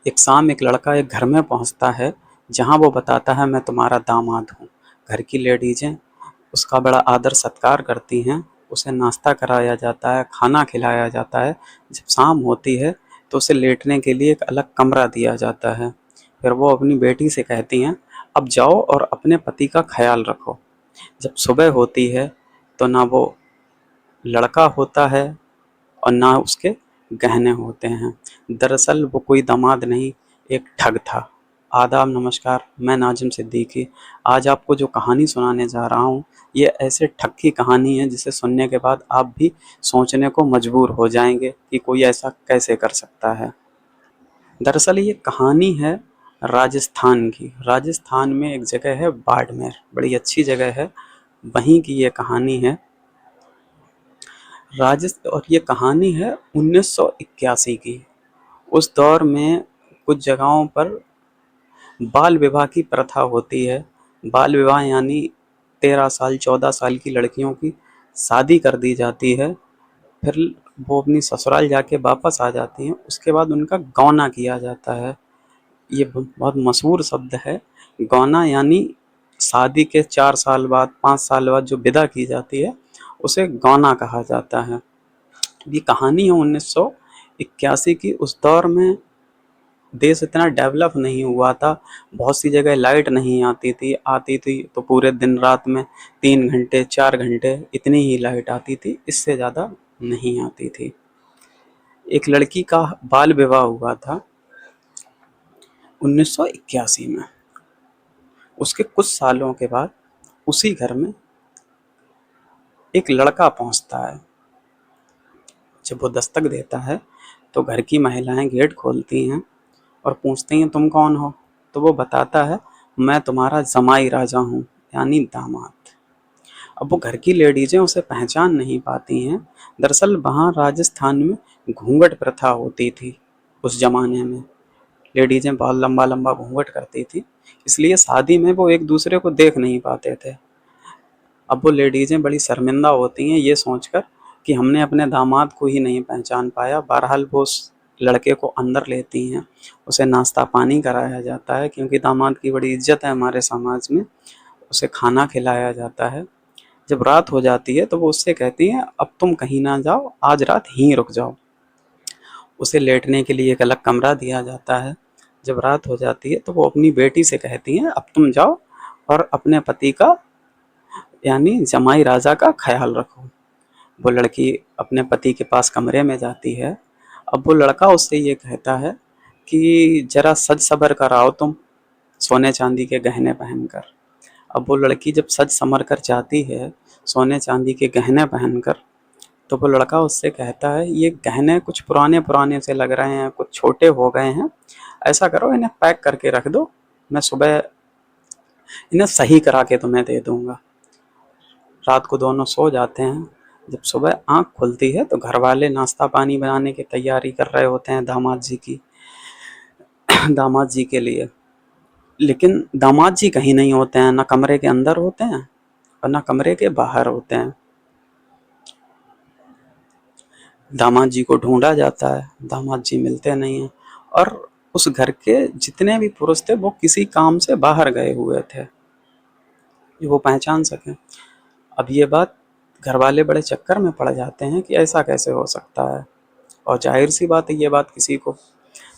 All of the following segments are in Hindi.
एक शाम एक लड़का एक घर में पहुंचता है, जहां वो बताता है मैं तुम्हारा दामाद हूँ। घर की लेडीजें उसका बड़ा आदर सत्कार करती हैं, उसे नाश्ता कराया जाता है, खाना खिलाया जाता है। जब शाम होती है तो उसे लेटने के लिए एक अलग कमरा दिया जाता है। फिर वो अपनी बेटी से कहती हैं, अब जाओ और अपने पति का ख्याल रखो। जब सुबह होती है तो ना वो लड़का होता है और ना उसके गहने होते हैं। दरअसल वो कोई दामाद नहीं, एक ठग था। आदाब नमस्कार, मैं नाजिम सिद्दीकी। आज आपको जो कहानी सुनाने जा रहा हूँ, ये ऐसे ठग की कहानी है जिसे सुनने के बाद आप भी सोचने को मजबूर हो जाएंगे कि कोई ऐसा कैसे कर सकता है। दरअसल ये कहानी है राजस्थान की। राजस्थान में एक जगह है बाड़मेर, बड़ी अच्छी जगह है, वहीं की ये कहानी है। और ये कहानी है 1981 की। उस दौर में कुछ जगहों पर बाल विवाह की प्रथा होती है। बाल विवाह यानी 13 साल 14 साल की लड़कियों की शादी कर दी जाती है, फिर वो अपनी ससुराल जाके वापस आ जाती हैं। उसके बाद उनका गौना किया जाता है। ये बहुत मशहूर शब्द है, गौना यानी शादी के 4 साल बाद 5 साल बाद जो विदा की जाती है उसे गौना कहा जाता है। ये कहानी है 1981 की। उस दौर में देश इतना डेवलप नहीं हुआ था, बहुत सी जगह लाइट नहीं आती थी तो पूरे दिन रात में 3 घंटे 4 घंटे इतनी ही लाइट आती थी, इससे ज़्यादा नहीं आती थी। एक लड़की का बाल विवाह हुआ था 1981 में। उसके कुछ सालों के बाद उसी घर में एक लड़का पहुंचता है। जब वो दस्तक देता है तो घर की महिलाएं गेट खोलती हैं और पूछती हैं तुम कौन हो। तो वो बताता है मैं तुम्हारा जमाई राजा हूँ, यानी दामाद। अब वो घर की लेडीजें उसे पहचान नहीं पाती हैं। दरअसल वहाँ राजस्थान में घूंघट प्रथा होती थी। उस जमाने में लेडीजें बहुत लंबा लंबा घूंघट करती थी, इसलिए शादी में वो एक दूसरे को देख नहीं पाते थे। अब वो लेडीजें बड़ी शर्मिंदा होती हैं ये सोचकर कि हमने अपने दामाद को ही नहीं पहचान पाया। बहरहाल वो उस लड़के को अंदर लेती हैं, उसे नाश्ता पानी कराया जाता है क्योंकि दामाद की बड़ी इज्जत है हमारे समाज में। उसे खाना खिलाया जाता है। जब रात हो जाती है तो वो उससे कहती हैं अब तुम कहीं ना जाओ, आज रात यहीं रुक जाओ। उसे लेटने के लिए एक अलग कमरा दिया जाता है। जब रात हो जाती है तो वो अपनी बेटी से कहती हैं अब तुम जाओ और अपने पति का यानी जमाई राजा का ख्याल रखो। वो लड़की अपने पति के पास कमरे में जाती है। अब वो लड़का उससे ये कहता है कि जरा सज सबर कर आओ तुम, सोने चांदी के गहने पहनकर। अब वो लड़की जब सज संवर कर जाती है सोने चांदी के गहने पहनकर, तो वो लड़का उससे कहता है ये गहने कुछ पुराने पुराने से लग रहे हैं, कुछ छोटे हो गए हैं, ऐसा करो इन्हें पैक करके रख दो, मैं सुबह इन्हें सही करा के तुम्हें दे दूंगा। रात को दोनों सो जाते हैं। जब सुबह आंख खुलती है तो घर वाले नाश्ता पानी बनाने की तैयारी कर रहे होते हैं दामाद जी की दामाद जी के लिए। लेकिन दामाद जी कहीं नहीं होते हैं, ना कमरे के अंदर होते हैं और ना कमरे के बाहर होते हैं। दामाद जी को ढूंढा जाता है, दामाद जी मिलते नहीं हैं और उस घर के जितने भी पुरुष थे वो किसी काम से बाहर गए हुए थे जो वो पहचान सकें। अब ये बात घर वाले बड़े चक्कर में पड़ जाते हैं कि ऐसा कैसे हो सकता है, और जाहिर सी बात है ये बात किसी को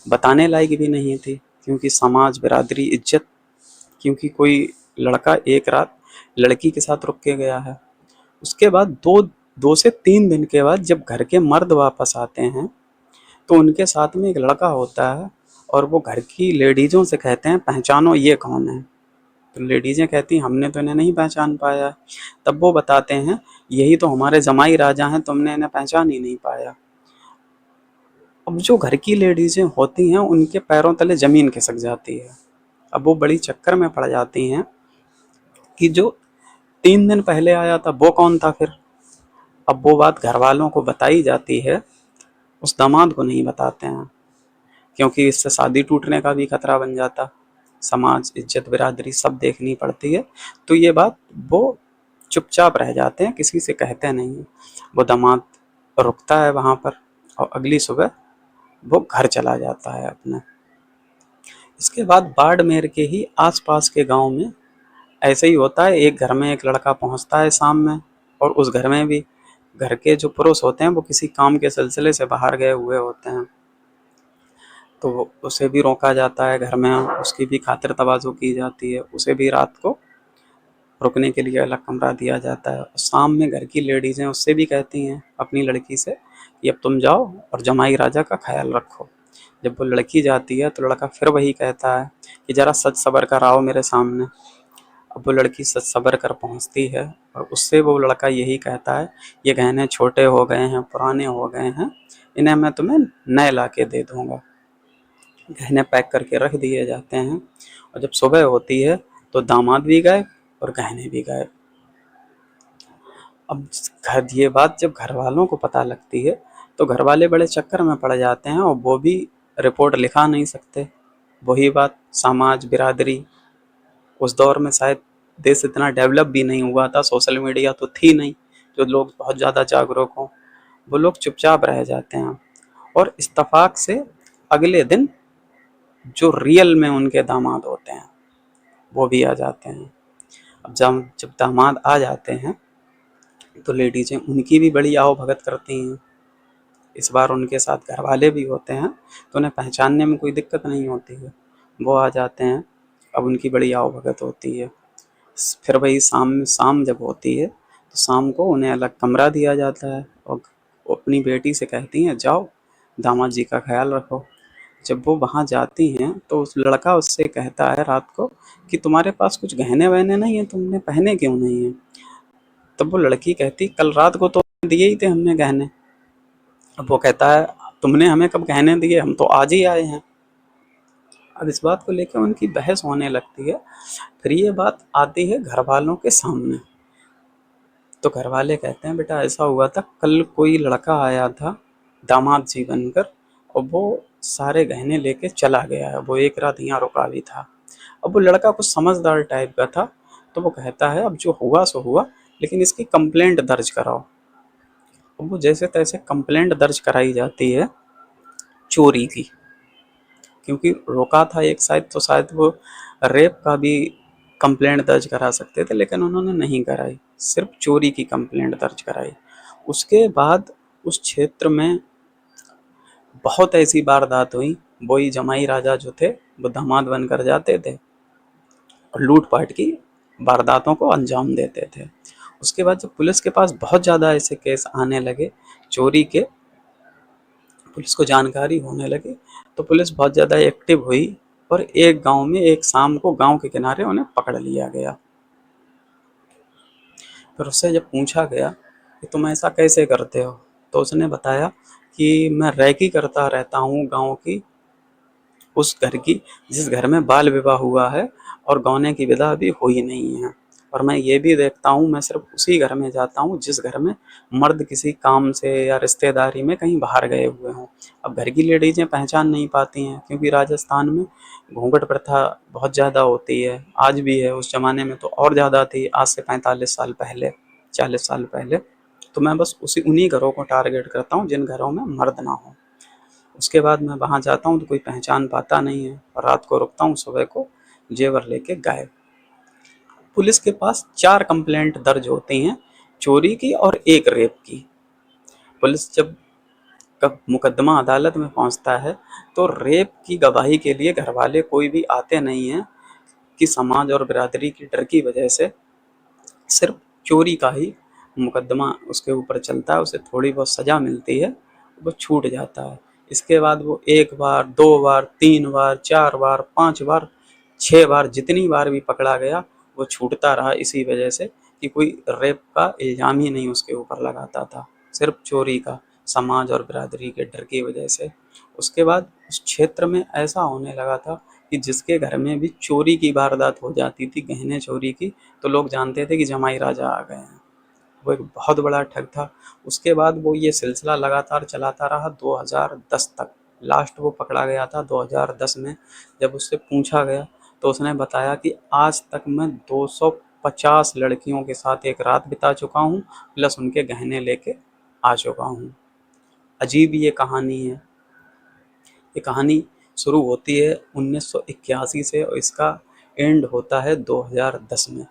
बताने लायक भी नहीं थी क्योंकि समाज बिरादरी इज्जत, क्योंकि कोई लड़का एक रात लड़की के साथ रुक के गया है। उसके बाद 2 से 3 दिन के बाद जब घर के मर्द वापस आते हैं तो उनके साथ में एक लड़का होता है और वो घर की लेडीज़ों से कहते हैं पहचानो ये कौन है। तो लेडीज़ें कहती हैं हमने तो इन्हें नहीं पहचान पाया। तब वो बताते हैं यही तो हमारे जमाई राजा हैं, तुमने इन्हें पहचान ही नहीं पाया। अब जो घर की लेडीज़ें होती हैं उनके पैरों तले ज़मीन खिसक जाती है। अब वो बड़ी चक्कर में पड़ जाती हैं कि जो 3 दिन पहले आया था वो कौन था फिर। अब वो बात घर वालों को बताई जाती है, उस दामाद को नहीं बताते हैं क्योंकि इससे शादी टूटने का भी खतरा बन जाता। समाज इज्जत बिरादरी सब देखनी पड़ती है, तो ये बात वो चुपचाप रह जाते हैं, किसी से कहते नहीं। वो दामाद रुकता है वहाँ पर और अगली सुबह वो घर चला जाता है अपने। इसके बाद बाड़मेर के ही आसपास के गांव में ऐसे ही होता है। एक घर में एक लड़का पहुंचता है शाम में, और उस घर में भी घर के जो पुरुष होते हैं वो किसी काम के सिलसिले से बाहर गए हुए होते हैं। तो उसे भी रोका जाता है घर में, उसकी भी खातिर तवाज़ो की जाती है, उसे भी रात को रुकने के लिए अलग कमरा दिया जाता है। शाम में घर की लेडीज़ें उससे भी कहती हैं अपनी लड़की से कि अब तुम जाओ और जमाई राजा का ख्याल रखो। जब वो लड़की जाती है तो लड़का फिर वही कहता है कि ज़रा सच सबर कर आओ मेरे सामने। अब वो लड़की सच सबर कर पहुंचती है, और उससे वो लड़का यही कहता है, ये गहने छोटे हो गए हैं, पुराने हो गए हैं, इन्हें मैं तुम्हें नए ला के दे दूंगा। गहने पैक करके रख दिए जाते हैं, और जब सुबह होती है तो दामाद भी गायब और गहने भी गायब। अब घर ये बात जब घर वालों को पता लगती है तो घर वाले बड़े चक्कर में पड़ जाते हैं, और वो भी रिपोर्ट लिखा नहीं सकते। वही बात, समाज बिरादरी, उस दौर में शायद देश इतना डेवलप भी नहीं हुआ था, सोशल मीडिया तो थी नहीं जो लोग बहुत ज़्यादा जागरूक हों। वो लोग चुपचाप रह जाते हैं, और इत्तेफाक से अगले दिन जो रियल में उनके दामाद होते हैं वो भी आ जाते हैं। अब जब दामाद आ जाते हैं तो लेडीजें उनकी भी बड़ी आओ भगत करती हैं। इस बार उनके साथ घर वाले भी होते हैं तो उन्हें पहचानने में कोई दिक्कत नहीं होती है, वो आ जाते हैं। अब उनकी बड़ी आओ भगत होती है। फिर वही शाम जब होती है तो शाम को उन्हें अलग कमरा दिया जाता है, और वो अपनी बेटी से कहती हैं जाओ दामाद जी का ख्याल रखो। जब वो वहाँ जाती हैं तो उस लड़का उससे कहता है रात को कि तुम्हारे पास कुछ गहने वहने नहीं है, तुमने पहने क्यों नहीं है। तब वो लड़की कहती कल रात को तो दिए ही थे हमने गहने। अब वो कहता है तुमने हमें कब गहने दिए, हम तो आज ही आए हैं। अब इस बात को लेकर उनकी बहस होने लगती है। फिर ये बात आती है घर वालों के सामने, तो घर वाले कहते हैं बेटा ऐसा हुआ था, कल कोई लड़का आया था दामाद जी बनकर, और वो सारे गहने लेके चला गया है, वो एक रात यहाँ रुका भी था। अब वो लड़का कुछ समझदार टाइप का था, तो वो कहता है अब जो हुआ सो हुआ, लेकिन इसकी कंप्लेंट दर्ज कराओ। अब वो जैसे तैसे कंप्लेंट दर्ज कराई जाती है चोरी की, क्योंकि रोका था एक साइड, तो शायद वो रेप का भी कंप्लेंट दर्ज करा सकते थे, लेकिन उन्होंने नहीं कराई, सिर्फ चोरी की कंप्लेंट दर्ज कराई। उसके बाद उस क्षेत्र में बहुत ऐसी वारदात हुई। वही जमाई राजा जो थे वो दामाद बनकर जाते थे और लूटपाट की वारदातों को अंजाम देते थे। उसके बाद जब पुलिस के पास बहुत ज़्यादा ऐसे केस आने लगे चोरी के, पुलिस को जानकारी होने लगी, तो पुलिस बहुत ज़्यादा एक्टिव हुई, और एक गांव में एक शाम को गांव के किनारे उन्हें पकड़ लिया गया। फिर उससे जब पूछा गया कि तुम ऐसा कैसे करते हो, तो उसने बताया कि मैं रैकी करता रहता हूँ गांव की, उस घर की जिस घर में बाल विवाह हुआ है और गौने की विदा अभी हुई नहीं है, और मैं ये भी देखता हूँ, मैं सिर्फ उसी घर में जाता हूँ जिस घर में मर्द किसी काम से या रिश्तेदारी में कहीं बाहर गए हुए हों। अब घर की लेडीजें पहचान नहीं पाती हैं, क्योंकि राजस्थान में घूंघट प्रथा बहुत ज़्यादा होती है, आज भी है, उस ज़माने में तो और ज़्यादा थी, आज से 45 साल पहले, 40 साल पहले। तो मैं बस उन्हीं घरों को टारगेट करता हूँ जिन घरों में मर्द ना हो। उसके बाद मैं वहाँ जाता हूँ तो कोई पहचान पाता नहीं है, और रात को रुकता हूँ, सुबह को जेवर लेके गायब। पुलिस के पास 4 कंप्लेंट दर्ज होती हैं, चोरी की और एक रेप की। पुलिस जब कब मुकदमा अदालत में पहुंचता है तो रेप की गवाही के लिए घर वाले कोई भी आते नहीं हैं, कि समाज और बिरादरी की डर की वजह से सिर्फ चोरी का ही मुकदमा उसके ऊपर चलता है, उसे थोड़ी बहुत सज़ा मिलती है, वो छूट जाता है। इसके बाद वो 1 बार, 2 बार, 3 बार, 4 बार, 5 बार, 6 बार, जितनी बार भी पकड़ा गया वो छूटता रहा, इसी वजह से कि कोई रेप का इल्ज़ाम ही नहीं उसके ऊपर लगाता था, सिर्फ चोरी का, समाज और बिरादरी के डर की वजह से। उसके बाद उस क्षेत्र में ऐसा होने लगा था कि जिसके घर में भी चोरी की वारदात हो जाती थी, गहने चोरी की, तो लोग जानते थे कि जमाई राजा आ गए हैं। वो एक बहुत बड़ा ठग था। उसके बाद वो ये सिलसिला लगातार चलाता रहा 2010 तक। लास्ट वो पकड़ा गया था 2010 में। जब उससे पूछा गया तो उसने बताया कि आज तक मैं 250 लड़कियों के साथ एक रात बिता चुका हूँ, प्लस उनके गहने लेके आ चुका हूँ। अजीब ये कहानी है। ये कहानी शुरू होती है 1981 से और इसका एंड होता है 2010 में।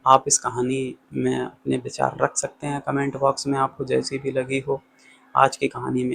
आप इस कहानी में अपने विचार रख सकते हैं कमेंट बॉक्स में, आपको जैसी भी लगी हो। आज की कहानी में